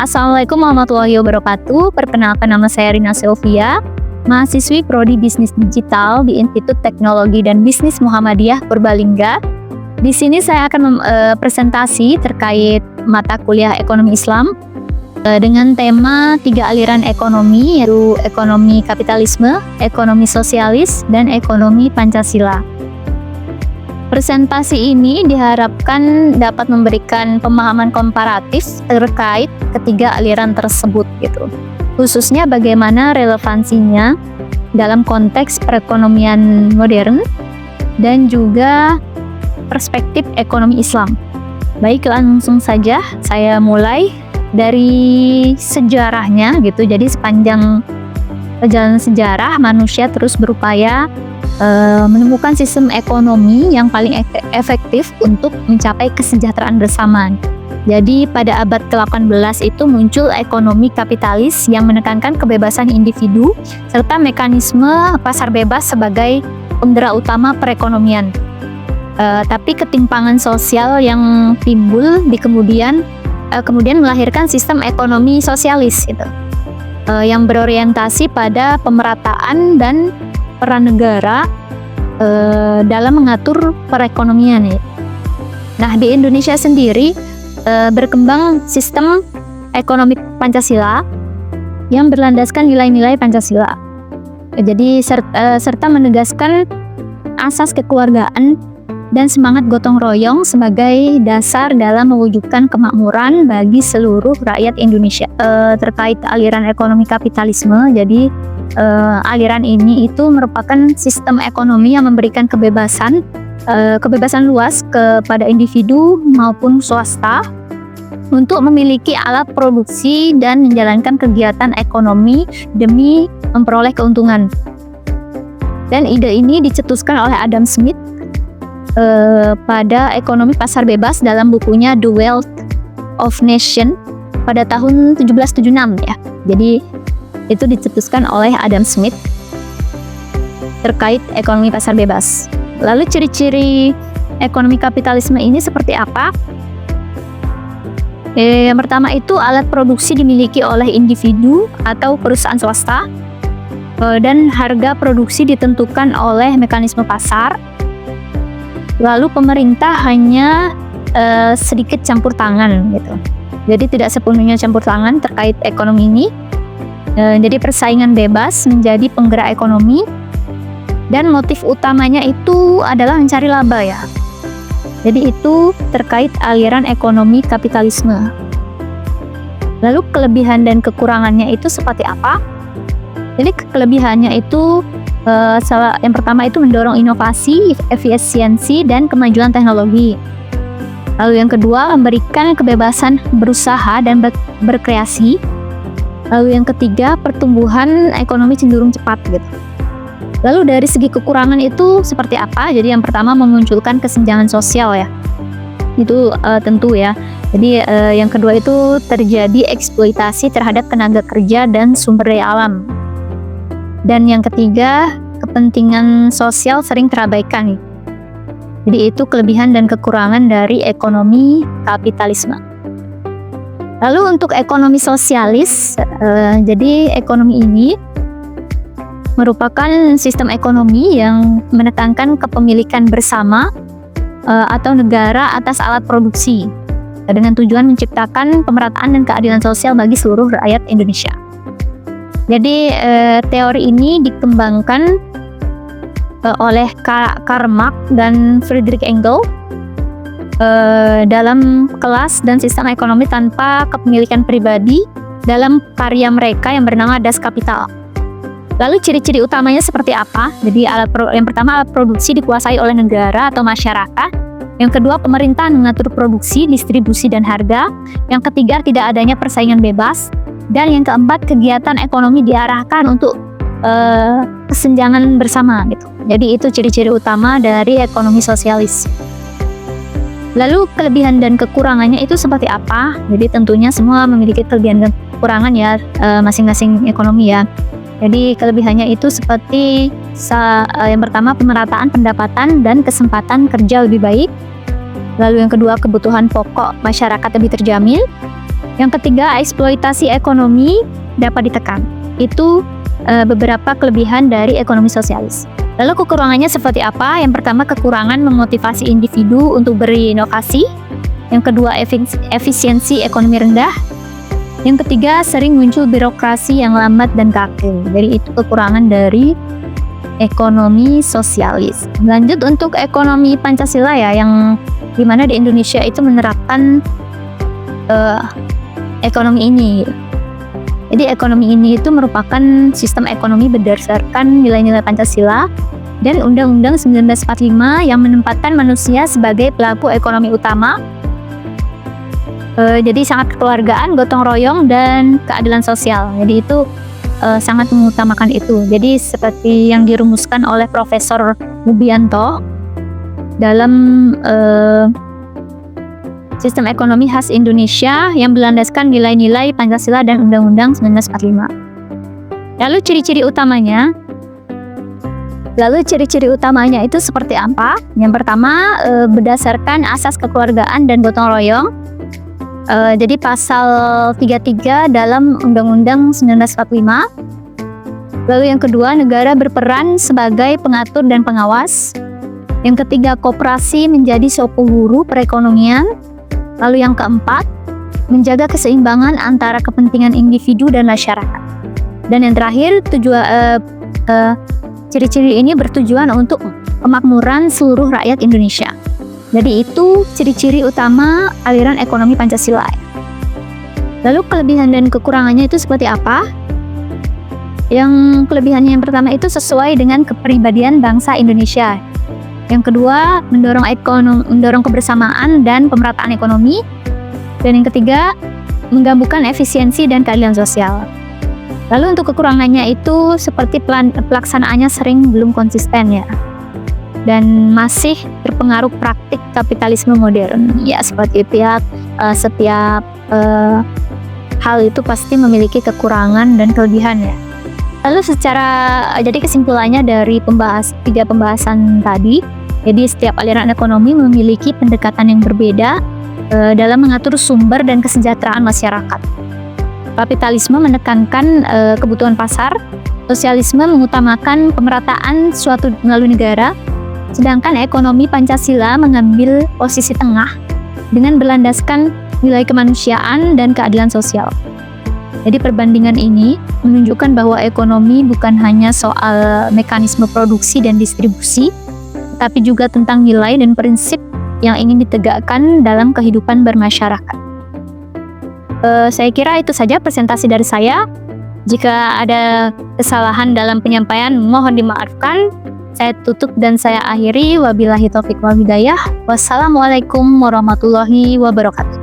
Assalamualaikum warahmatullahi wabarakatuh. Perkenalkan, nama saya Rina Sylvia, mahasiswi Prodi Bisnis Digital di Institut Teknologi dan Bisnis Muhammadiyah Purbalingga. Di sini saya akan presentasi terkait mata kuliah Ekonomi Islam dengan tema 3 aliran ekonomi, yaitu ekonomi kapitalisme, ekonomi sosialis, dan ekonomi Pancasila. Presentasi ini diharapkan dapat memberikan pemahaman komparatif terkait ketiga aliran tersebut gitu. Khususnya bagaimana relevansinya dalam konteks perekonomian modern dan juga perspektif ekonomi Islam. Baik, langsung saja saya mulai dari sejarahnya gitu. Jadi sepanjang perjalanan sejarah manusia terus berupaya menemukan sistem ekonomi yang paling efektif untuk mencapai kesejahteraan bersama. Jadi pada abad ke-18 itu muncul ekonomi kapitalis yang menekankan kebebasan individu serta mekanisme pasar bebas sebagai penggerak utama perekonomian. Tapi ketimpangan sosial yang timbul di kemudian melahirkan sistem ekonomi sosialis gitu, yang berorientasi pada pemerataan dan peran negara dalam mengatur perekonomian. Nah, di Indonesia sendiri berkembang sistem ekonomi Pancasila yang berlandaskan nilai-nilai Pancasila. Jadi serta menegaskan asas kekeluargaan dan semangat gotong royong sebagai dasar dalam mewujudkan kemakmuran bagi seluruh rakyat Indonesia. Terkait aliran ekonomi kapitalisme, jadi aliran ini itu merupakan sistem ekonomi yang memberikan kebebasan luas kepada individu maupun swasta untuk memiliki alat produksi dan menjalankan kegiatan ekonomi demi memperoleh keuntungan. Dan ide ini dicetuskan oleh Adam Smith pada ekonomi pasar bebas dalam bukunya The Wealth of Nations pada tahun 1776 ya. Jadi itu dicetuskan oleh Adam Smith terkait ekonomi pasar bebas. Lalu ciri-ciri ekonomi kapitalisme ini seperti apa? Yang pertama itu alat produksi dimiliki oleh individu atau perusahaan swasta, dan harga produksi ditentukan oleh mekanisme pasar. Lalu pemerintah hanya sedikit campur tangan gitu. Jadi tidak sepenuhnya campur tangan terkait ekonomi ini. Jadi persaingan bebas menjadi penggerak ekonomi dan motif utamanya itu adalah mencari laba ya. Jadi itu terkait aliran ekonomi kapitalisme. Lalu kelebihan dan kekurangannya itu seperti apa? Jadi kelebihannya itu yang pertama itu mendorong inovasi, efisiensi, dan kemajuan teknologi. Lalu yang kedua memberikan kebebasan berusaha dan berkreasi. Lalu yang ketiga, pertumbuhan ekonomi cenderung cepat gitu. Lalu dari segi kekurangan itu seperti apa? Jadi yang pertama memunculkan kesenjangan sosial ya. Itu tentu ya. Jadi yang kedua itu terjadi eksploitasi terhadap tenaga kerja dan sumber daya alam. Dan yang ketiga, kepentingan sosial sering terabaikan. Jadi itu kelebihan dan kekurangan dari ekonomi kapitalisme. Lalu untuk ekonomi sosialis, jadi ekonomi ini merupakan sistem ekonomi yang menekankan kepemilikan bersama atau negara atas alat produksi dengan tujuan menciptakan pemerataan dan keadilan sosial bagi seluruh rakyat Indonesia. Jadi teori ini dikembangkan oleh Karl Marx dan Friedrich Engels dalam kelas dan sistem ekonomi tanpa kepemilikan pribadi dalam karya mereka yang bernama Das Kapital. Lalu ciri-ciri utamanya seperti apa? Jadi yang pertama, alat produksi dikuasai oleh negara atau masyarakat. Yang kedua, pemerintahan mengatur produksi, distribusi, dan harga. Yang ketiga, tidak adanya persaingan bebas. Dan yang keempat, kegiatan ekonomi diarahkan untuk kesenjangan bersama gitu. Jadi itu ciri-ciri utama dari ekonomi sosialis. Lalu kelebihan dan kekurangannya itu seperti apa? Jadi tentunya semua memiliki kelebihan dan kekurangan ya, masing-masing ekonomi ya. Jadi kelebihannya itu seperti yang pertama pemerataan pendapatan dan kesempatan kerja lebih baik. Lalu yang kedua kebutuhan pokok masyarakat lebih terjamin. Yang ketiga, eksploitasi ekonomi dapat ditekan. Itu beberapa kelebihan dari ekonomi sosialis. Lalu kekurangannya seperti apa? Yang pertama, kekurangan memotivasi individu untuk berinovasi. Yang kedua, efisiensi ekonomi rendah. Yang ketiga, sering muncul birokrasi yang lambat dan kaku. Jadi itu kekurangan dari ekonomi sosialis. Lanjut untuk ekonomi Pancasila ya, yang dimana di Indonesia itu menerapkan ekonomi ini. Jadi ekonomi ini itu merupakan sistem ekonomi berdasarkan nilai-nilai Pancasila dan Undang-Undang 1945 yang menempatkan manusia sebagai pelaku ekonomi utama. Jadi sangat kekeluargaan, gotong royong, dan keadilan sosial. Jadi itu sangat mengutamakan itu. Jadi seperti yang dirumuskan oleh Profesor Mubianto dalam sistem ekonomi khas Indonesia yang berlandaskan nilai-nilai Pancasila dan Undang-Undang 1945. Lalu ciri-ciri utamanya itu seperti apa? Yang pertama, berdasarkan asas kekeluargaan dan gotong royong. Jadi pasal 33 dalam Undang-Undang 1945. Lalu yang kedua, negara berperan sebagai pengatur dan pengawas. Yang ketiga, koperasi menjadi sopuluru perekonomian. Lalu yang keempat, menjaga keseimbangan antara kepentingan individu dan masyarakat. Dan yang terakhir, ciri-ciri ini bertujuan untuk kemakmuran seluruh rakyat Indonesia. Jadi itu ciri-ciri utama aliran ekonomi Pancasila. Lalu kelebihan dan kekurangannya itu seperti apa? Yang kelebihannya yang pertama itu sesuai dengan kepribadian bangsa Indonesia. Yang kedua, mendorong kebersamaan dan pemerataan ekonomi. Dan yang ketiga, menggabungkan efisiensi dan keadilan sosial. Lalu untuk kekurangannya itu seperti pelaksanaannya sering belum konsisten ya. Dan masih terpengaruh praktik kapitalisme modern. Ya, seperti setiap hal itu pasti memiliki kekurangan dan kelebihan ya. Lalu jadi kesimpulannya dari tiga pembahasan tadi, jadi setiap aliran ekonomi memiliki pendekatan yang berbeda dalam mengatur sumber dan kesejahteraan masyarakat. Kapitalisme menekankan kebutuhan pasar, sosialisme mengutamakan pemerataan suatu melalui negara, sedangkan ekonomi Pancasila mengambil posisi tengah dengan berlandaskan nilai kemanusiaan dan keadilan sosial. Jadi perbandingan ini menunjukkan bahwa ekonomi bukan hanya soal mekanisme produksi dan distribusi, tapi juga tentang nilai dan prinsip yang ingin ditegakkan dalam kehidupan bermasyarakat. Saya kira itu saja presentasi dari saya. Jika ada kesalahan dalam penyampaian, mohon dimaafkan. Saya tutup dan saya akhiri. Wabillahi taufiq wal hidayah. Wassalamualaikum warahmatullahi wabarakatuh.